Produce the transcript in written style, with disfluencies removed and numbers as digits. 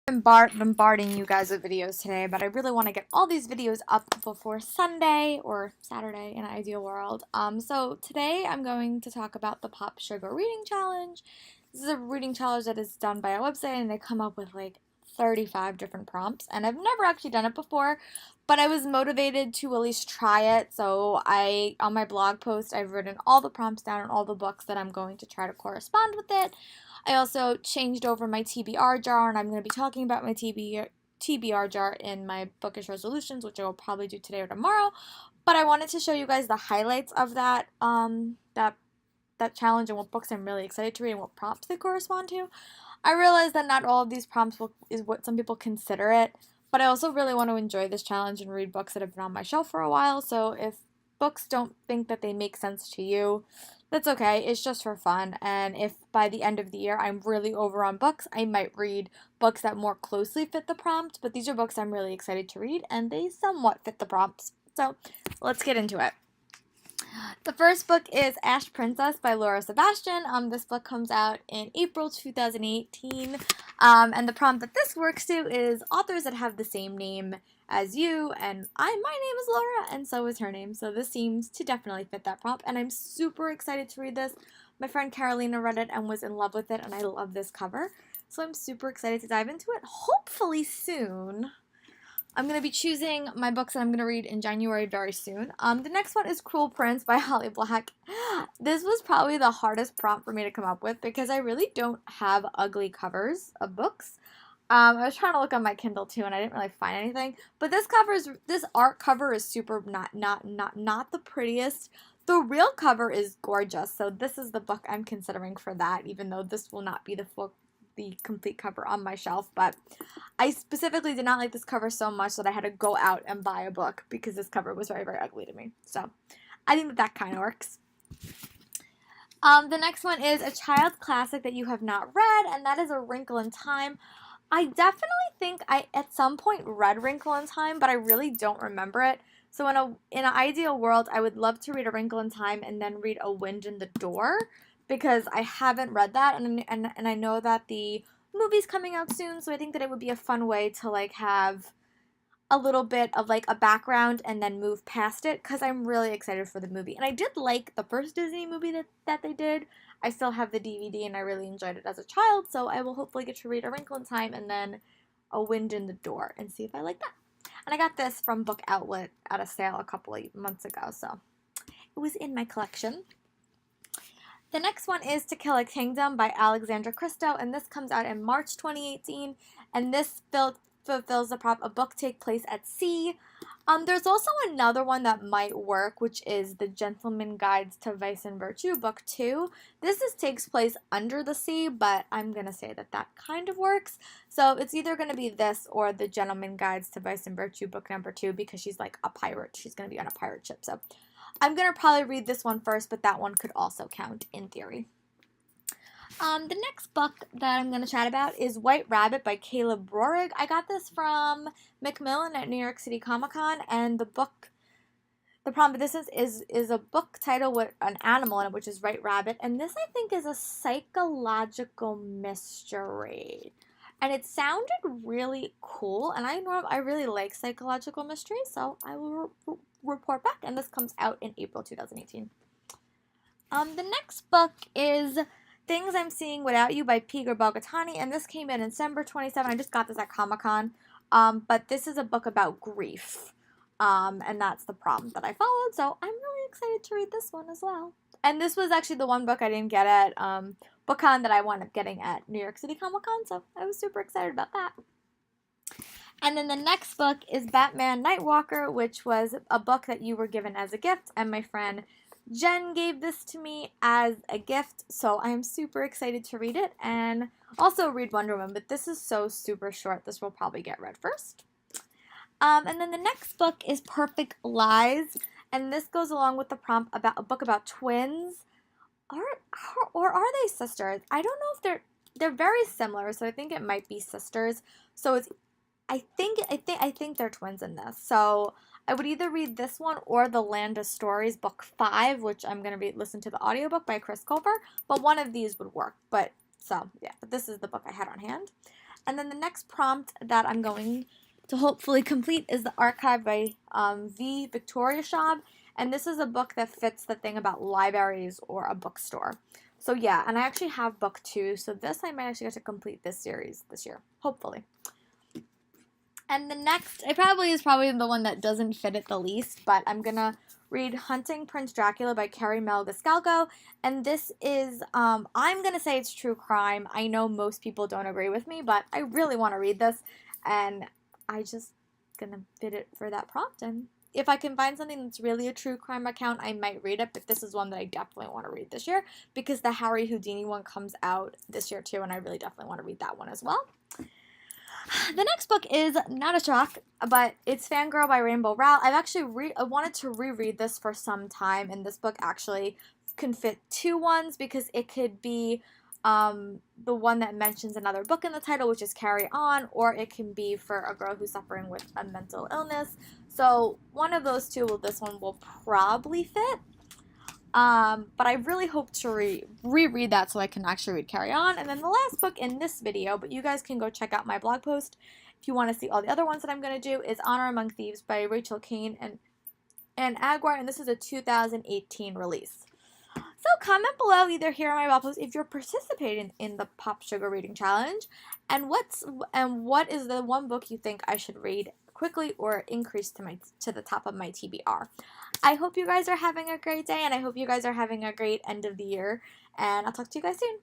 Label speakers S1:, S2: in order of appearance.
S1: Bombarding you guys with videos today, but I really want to get all these videos up before Sunday or Saturday in an ideal world. So today I'm going to talk about the Pop Sugar Reading Challenge. This is a reading challenge that is done by a website, and they come up with like 35 different prompts, and I've never actually done it before, but I was motivated to at least try it. So on my blog post, I've written all the prompts down and all the books that I'm going to try to correspond with it. I also changed over my TBR jar, and I'm going to be talking about my TBR jar in my bookish resolutions, which I will probably do today or tomorrow. But I wanted to show you guys the highlights of that challenge and what books I'm really excited to read and what prompts they correspond to. I realize that not all of these prompts is what some people consider it, but I also really want to enjoy this challenge and read books that have been on my shelf for a while. So if books don't think that they make sense to you, that's okay. It's just for fun. And if by the end of the year I'm really over on books, I might read books that more closely fit the prompt. But these are books I'm really excited to read, and they somewhat fit the prompts. So let's get into it. The first book is Ash Princess by Laura Sebastian. This book comes out in April 2018. And the prompt that this works to is authors that have the same name as you, and my name is Laura, and so is her name. So this seems to definitely fit that prompt, and I'm super excited to read this. My friend Carolina read it and was in love with it, and I love this cover. So I'm super excited to dive into it, hopefully soon. I'm going to be choosing my books that I'm going to read in January very soon. The next one is Cruel Prince by Holly Black. This was probably the hardest prompt for me to come up with because I really don't have ugly covers of books. I was trying to look on my Kindle too, and I didn't really find anything. But this art cover is super not the prettiest. The real cover is gorgeous, so this is the book I'm considering for that, even though this will not be the complete cover on my shelf. But I specifically did not like this cover so much that I had to go out and buy a book because this cover was very, very ugly to me. So I think that kind of works. The next one is a child classic that you have not read, and that is A Wrinkle in Time. I definitely think I at some point read Wrinkle in Time, but I really don't remember it. So in an ideal world, I would love to read A Wrinkle in Time and then read A Wind in the Door, because I haven't read that, and I know that the movie's coming out soon, so I think that it would be a fun way to like have a little bit of like a background and then move past it, because I'm really excited for the movie. And I did like the first Disney movie that they did. I still have the DVD and I really enjoyed it as a child, so I will hopefully get to read A Wrinkle in Time and then A Wind in the Door and see if I like that. And I got this from Book Outlet at a sale a couple of months ago, so it was in my collection. The next one is To Kill a Kingdom by Alexandra Christo, and this comes out in March 2018, and this fulfills the prompt, a book take place at sea. There's also another one that might work, which is The Gentleman Guides to Vice and Virtue, book 2. This takes place under the sea, but I'm going to say that kind of works. So it's either going to be this or The Gentleman Guides to Vice and Virtue, book number 2, because she's like a pirate. She's going to be on a pirate ship, so I'm going to probably read this one first, but that one could also count in theory. The next book that I'm going to chat about is White Rabbit by Caleb Roehrig. I got this from Macmillan at New York City Comic Con, and the prompt of this is a book title with an animal in it, which is White Rabbit, and this I think is a psychological mystery. And it sounded really cool, and I really like psychological mysteries, so I will report back, and this comes out in April 2018. The next book is Things I'm Seeing Without You by Peter Bogatani, and this came in December 27. I just got this at Comic-Con, but this is a book about grief, and that's the prompt that I followed, so I'm really excited to read this one as well. And this was actually the one book I didn't get at BookCon that I wound up getting at New York City Comic Con, so I was super excited about that. And then the next book is Batman Nightwalker, which was a book that you were given as a gift, and my friend Jen gave this to me as a gift, so I am super excited to read it, and also read Wonder Woman, but this is so super short, this will probably get read first. And then the next book is Perfect Lies, and this goes along with the prompt about a book about twins. Or are they sisters? I don't know if they're very similar, so I think it might be sisters. So I think they're twins in this. So I would either read this one or The Land of Stories, book 5, which I'm going to listen to the audiobook by Chris Colfer, but one of these would work. But this is the book I had on hand. And then the next prompt that I'm going to hopefully complete is The Archive by V. Victoria Schaub. And this is a book that fits the thing about libraries or a bookstore. So yeah, and I actually have book 2, so this I might actually get to complete this series this year, hopefully. And the next, it probably is the one that doesn't fit it the least, but I'm going to read Hunting Prince Dracula by Carrie Mel Descalco. And this is, I'm going to say it's true crime. I know most people don't agree with me, but I really want to read this. And I just going to fit it for that prompt. And if I can find something that's really a true crime account, I might read it. But this is one that I definitely want to read this year because the Harry Houdini one comes out this year too. And I really definitely want to read that one as well. The next book is not a shock, but it's Fangirl by Rainbow Rowell. I've actually I wanted to reread this for some time, and this book actually can fit 2 ones because it could be the one that mentions another book in the title, which is Carry On, or it can be for a girl who's suffering with a mental illness. So one of those 2, this one will probably fit. But I really hope to reread that so I can actually read Carry On. And then the last book in this video, but you guys can go check out my blog post if you want to see all the other ones that I'm going to do, is Honor Among Thieves by Rachel Kane and Aguirre, and this is a 2018 release. So comment below either here on my blog post if you're participating in the Pop Sugar Reading Challenge, and what is the one book you think I should read quickly or increase to the top of my TBR. I hope you guys are having a great day, and I hope you guys are having a great end of the year, and I'll talk to you guys soon.